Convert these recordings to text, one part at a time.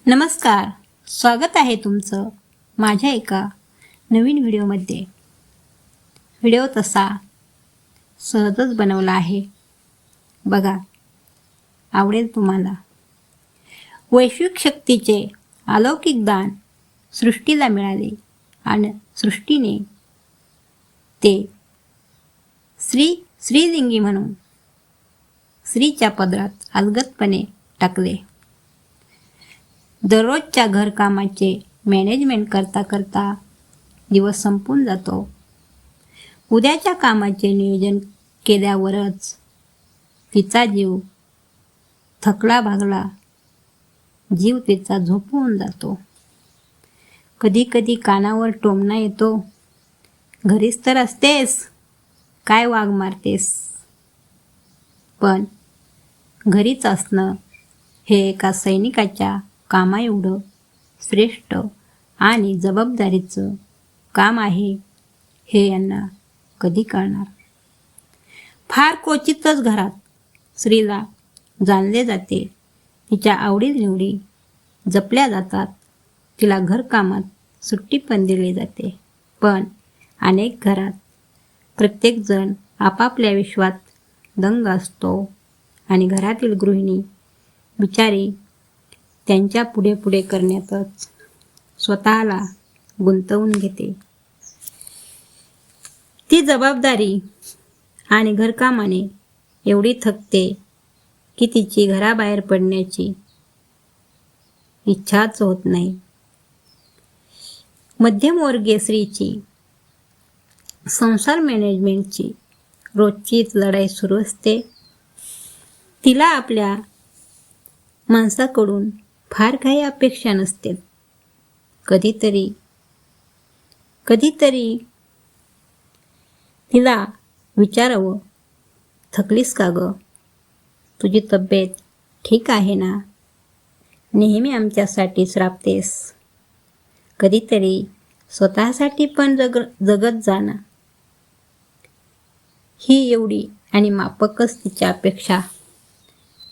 नमस्कार, स्वागत आहे तुमचं माझ्या एका नवीन व्हिडिओमध्ये. व्हिडिओ तसा सहजच बनवला आहे. बघा, आवडेल तुम्हाला. वैश्विक शक्तीचे अलौकिक दान सृष्टीला मिळाले आणि सृष्टीने ते श्रीलिंगी म्हणून स्त्रीच्या पदरात अलगदपणे टाकले. दररोजच्या घरकामाचे मॅनेजमेंट करता करता दिवस संपून जातो. उद्याच्या कामाचे नियोजन केल्यावरच तिचा जीव थकला भागला जीव तिचा झोपून जातो. कधी कधी कानावर टोमणा येतो, घरीच तर असतेस, काय वाघ मारतेस. पण घरीच असणं हे एका सैनिकाच्या कामाएवढं श्रेष्ठ आणि जबाबदारीचं काम आहे हे यांना कधी कळणार. फार क्वचितच घरात स्त्रीला जाणले जाते. तिच्या आवडीनिवडी जपल्या जातात. तिला घरकामात सुट्टी पण दिली जाते. पण अनेक घरात प्रत्येकजण आपापल्या विश्वात दंग असतो आणि घरातील गृहिणी बिचारी त्यांच्या पुढे पुढे करण्यातच स्वतःला गुंतवून घेते. ती जबाबदारी आणि घरकामाने एवढी थकते की तिची घराबाहेर पडण्याची इच्छाच होत नाही. मध्यमवर्गीय स्त्रीची संसार मॅनेजमेंटची रोजचीच लढाई सुरू असते. तिला आपल्या माणसाकडून फार काही अपेक्षा नसते. कधीतरी तिला विचारावं, थकलीस का गं? तुझी तब्येत ठीक आहे ना? नेहमी आमच्यासाठी राबतेस. कधीतरी स्वतःसाठी पण जगत जा ना. ही एवढी आणि माफकच तिच्या अपेक्षा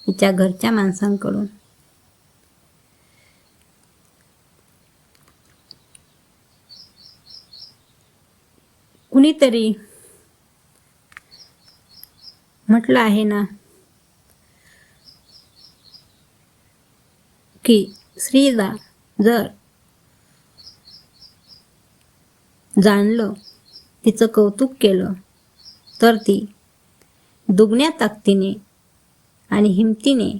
तिच्या घरच्या माणसांकडून. कुणीतरी म्हटलं आहे ना की स्त्रीला जर जाणलं, तिचं कौतुक केलं, तर ती दुगण्या ताकदीने आणि हिमतीने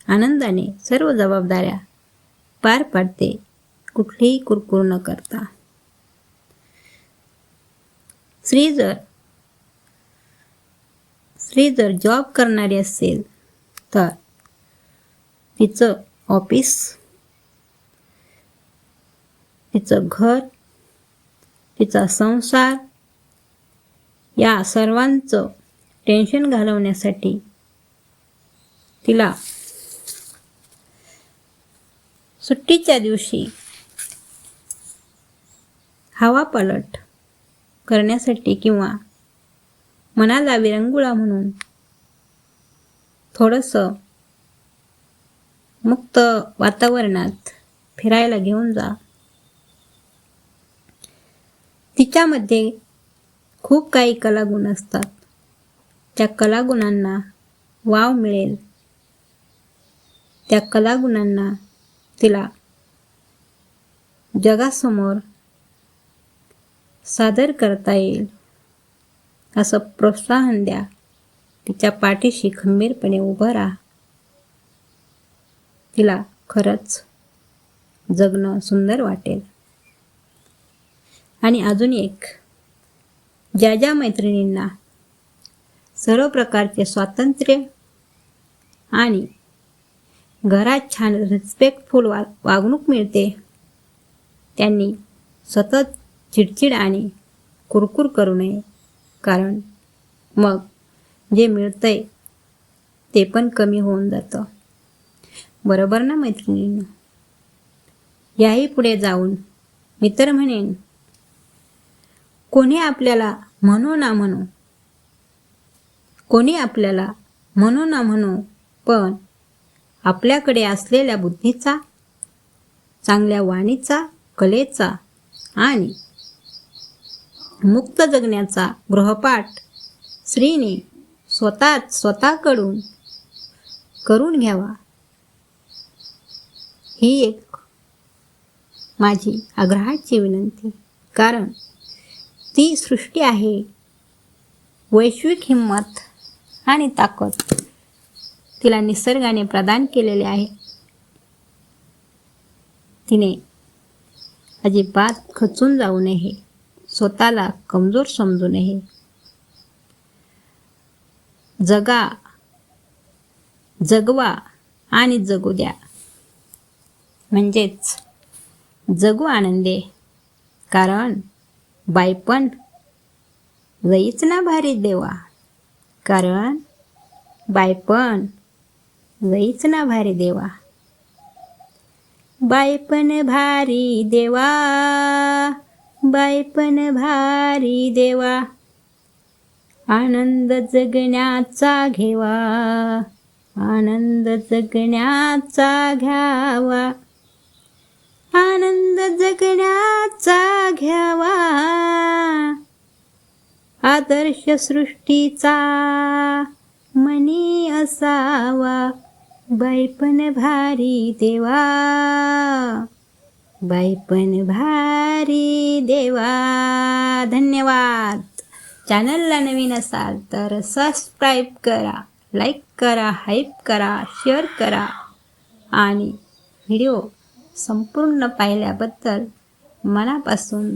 आनंदाने सर्व जबाबदाऱ्या पार पाडते, कुठलीही कुरकुर न करता. स्त्री जर जॉब करणारी असेल तर तिचं ऑफिस, तिचं घर, तिचा संसार या सर्वांचं टेन्शन घालवण्यासाठी तिला सुट्टीच्या दिवशी हवापलट करण्यासाठी किंवा मनाला विरंगुळा म्हणून थोडंसं मुक्त वातावरणात फिरायला घेऊन जा. तिच्यामध्ये खूप काही कलागुण असतात. त्या कलागुणांना वाव मिळेल, त्या कलागुणांना तिला जगासमोर सादर करता येईल असं प्रोत्साहन द्या. तिच्या पाठीशी खंबीरपणे उभं राहा. तिला खरंच जगणं सुंदर वाटेल. आणि अजून एक, ज्या मैत्रिणींना सर्व प्रकारचे स्वातंत्र्य आणि घरात छान रिस्पेक्टफुल वागणूक मिळते, त्यांनी सतत चिडचिड आणि कुरकुर करू नये. कारण मग जे मिळतंय ते पण कमी होऊन जातं. बरोबर ना मैत्रिणींनो? याही पुढे जाऊन मी तर म्हणेन, कोणी आपल्याला म्हणू ना म्हणू, पण आपल्याकडे असलेल्या बुद्धीचा चांगल्या वाणीचा, कलेचा आणि मुक्त जगण्याचा गृहपाठ स्त्रीने स्वतःकडून करून घ्यावा, ही एक माझी आग्रहाची विनंती. कारण ती सृष्टी आहे, वैश्विक हिंमत आणि ताकद तिला निसर्गाने प्रदान केलेले आहे. तिने अजिबात खचून जाऊ नये, स्वतःला कमजोर समजू नये. जगवा आणि जगू द्या, म्हणजेच जगू आनंदे. कारण बायपण लईच ना भारी देवा. कारण बायपण लईच ना भारी देवा. बायपण भारी देवा, बायपण भारी देवा. आनंद जगण्याचा घेवा, आनंद जगण्याचा घ्यावा. आनंद जगण्याचा घ्यावा. आदर्श सृष्टीचा मनी असावा. बायपण भारी देवा, बायपण भारी देवा. धन्यवाद. चॅनलला नवीन असाल तर सबस्क्राईब करा, लाईक करा, हाईप करा, शेअर करा आणि व्हिडिओ संपूर्ण पाहिल्याबद्दल मनापासून